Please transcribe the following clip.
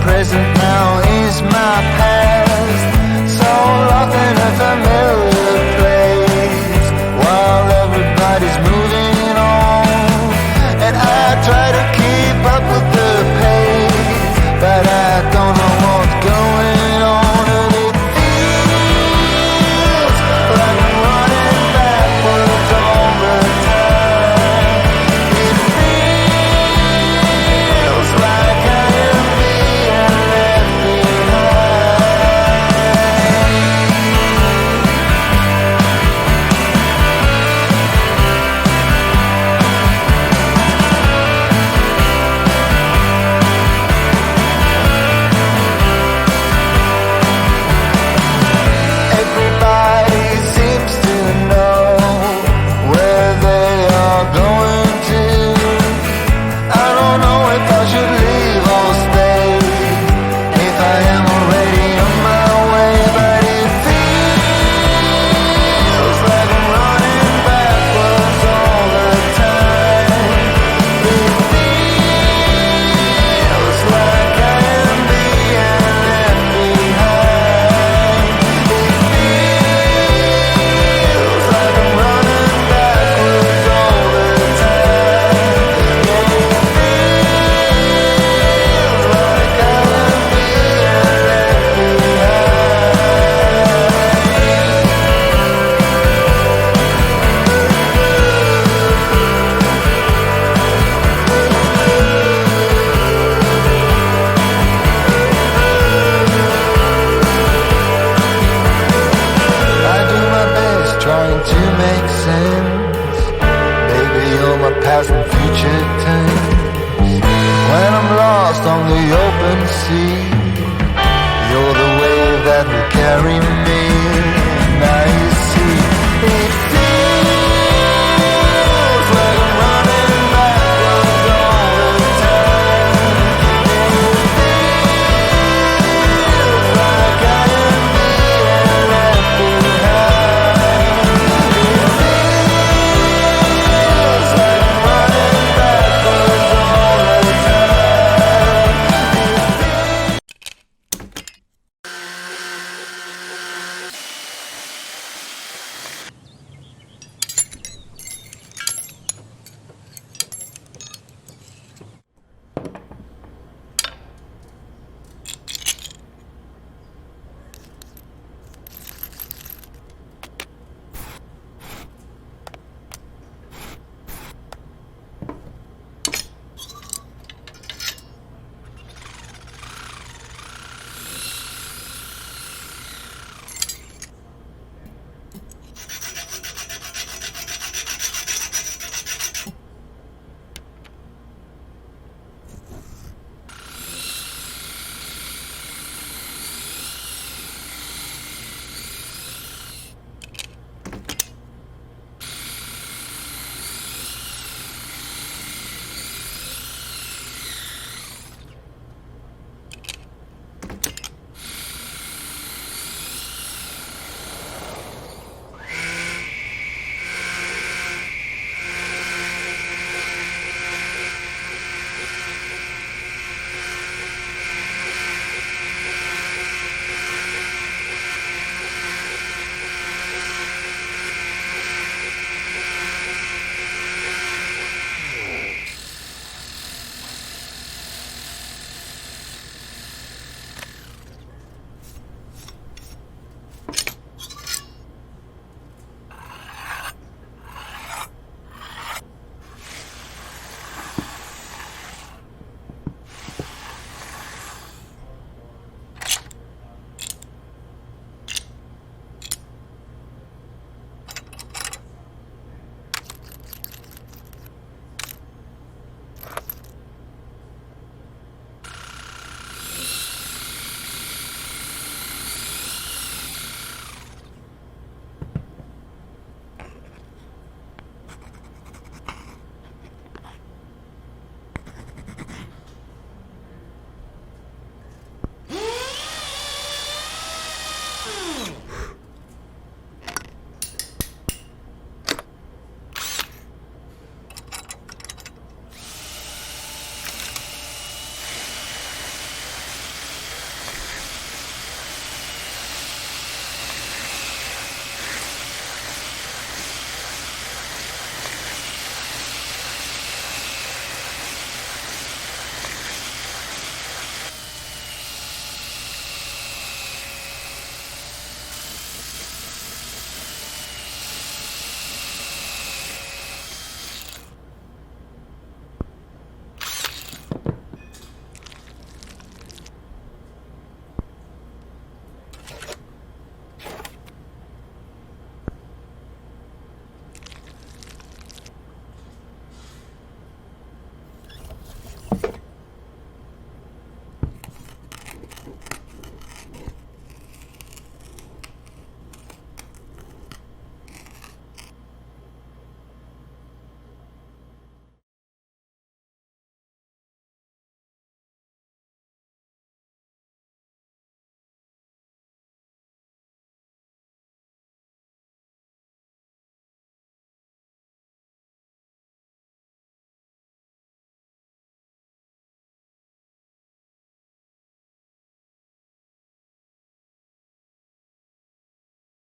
present now is my past, so lost in a familiar place, while everybody's moving on, and I try to keep up with the pace, but I don't know what's going on, and it feels like I'm running backwards all the time. It feels like I am being left Everybody seems to know where they are going to. I don't know if I should leave or stay, if I am already on my way, but it feels like I'm running backwards all the time. It feels like I am being left behind. It feels like I'm running backwards all the time. Yeah, it feels like I am being left I do my best trying to make sense. Baby, you're my past and future tense. When I'm lost on the open sea, you're the wave that will carry me. Now you see, it feels like I'm running backwards all the time. It feels like I am being left behind. It feels like I'm running backwards all the time.